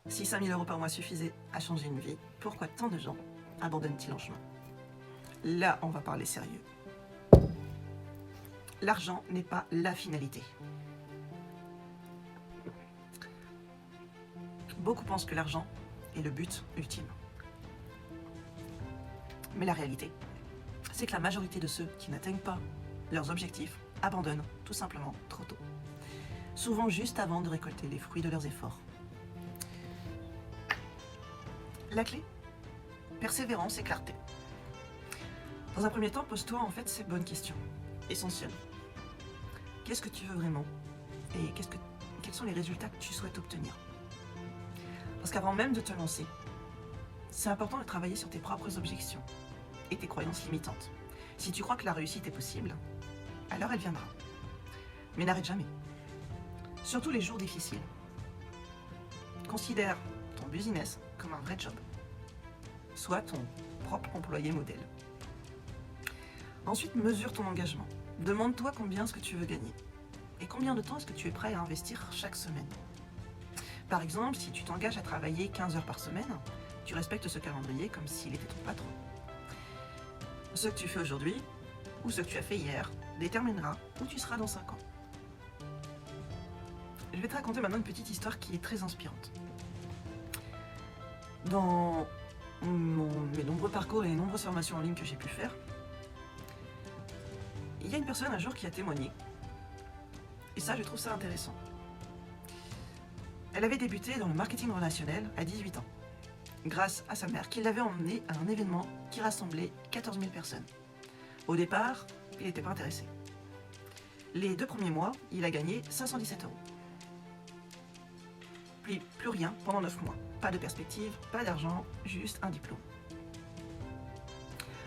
Si 5 000 € par mois suffisait à changer une vie, pourquoi tant de gens abandonnent-ils en chemin? Là, on va parler sérieux. L'argent n'est pas la finalité. Beaucoup pensent que l'argent est le but ultime. Mais la réalité, c'est que la majorité de ceux qui n'atteignent pas leurs objectifs abandonnent tout simplement trop tôt. Souvent juste avant de récolter les fruits de leurs efforts. La clé, persévérance et clarté. Dans un premier temps, pose-toi en fait ces bonnes questions, essentielles. Qu'est-ce que tu veux vraiment? Et quels sont les résultats que tu souhaites obtenir? Parce qu'avant même de te lancer, c'est important de travailler sur tes propres objections et tes croyances limitantes. Si tu crois que la réussite est possible, alors elle viendra. Mais n'arrête jamais. Surtout les jours difficiles. Considère ton business comme un vrai job. Sois ton propre employé modèle. Ensuite, mesure ton engagement. Demande-toi combien est-ce que tu veux gagner. Et combien de temps est-ce que tu es prêt à investir chaque semaine. Par exemple, si tu t'engages à travailler 15 heures par semaine, tu respectes ce calendrier comme s'il était ton patron. Ce que tu fais aujourd'hui, ou ce que tu as fait hier, déterminera où tu seras dans 5 ans. Je vais te raconter maintenant une petite histoire qui est très inspirante. Dans mes nombreux parcours et les nombreuses formations en ligne que j'ai pu faire, il y a une personne un jour qui a témoigné. Et ça, je trouve ça intéressant. Elle avait débuté dans le marketing relationnel à 18 ans, grâce à sa mère qui l'avait emmenée à un événement qui rassemblait 14 000 personnes. Au départ, il n'était pas intéressé. Les 2 premiers mois, il a gagné 517 €. Puis plus rien pendant 9 mois. Pas de perspective, pas d'argent, juste un diplôme.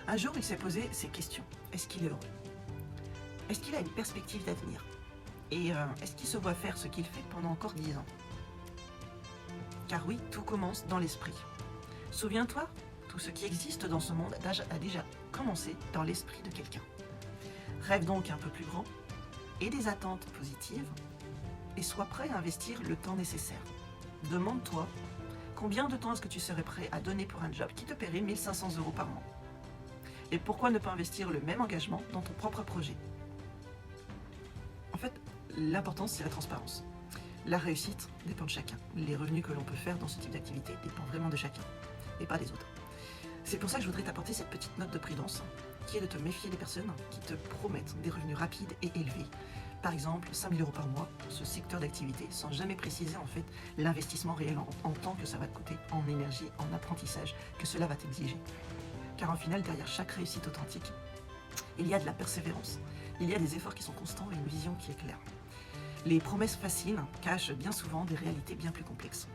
Un jour, il s'est posé ces questions. Est-ce qu'il est heureux? Est-ce qu'il a une perspective d'avenir? Et est-ce qu'il se voit faire ce qu'il fait pendant encore 10 ans? Car oui, tout commence dans l'esprit. Souviens-toi, tout ce qui existe dans ce monde a déjà commencé dans l'esprit de quelqu'un. Rêve donc un peu plus grand, aie des attentes positives et sois prêt à investir le temps nécessaire. Demande-toi, combien de temps est-ce que tu serais prêt à donner pour un job qui te paierait 1 500 € par mois? Et pourquoi ne pas investir le même engagement dans ton propre projet? En fait, l'important c'est la transparence. La réussite dépend de chacun. Les revenus que l'on peut faire dans ce type d'activité dépendent vraiment de chacun et pas des autres. C'est pour ça que je voudrais t'apporter cette petite note de prudence qui est de te méfier des personnes qui te promettent des revenus rapides et élevés. Par exemple, 5 000 € par mois pour ce secteur d'activité sans jamais préciser en fait l'investissement réel en temps que ça va te coûter, en énergie, en apprentissage, que cela va t'exiger. Car en final, derrière chaque réussite authentique, il y a de la persévérance, il y a des efforts qui sont constants et une vision qui est claire. Les promesses faciles cachent bien souvent des réalités bien plus complexes.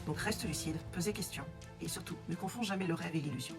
Donc reste lucide, pose des questions et surtout, ne confonds jamais le rêve et l'illusion.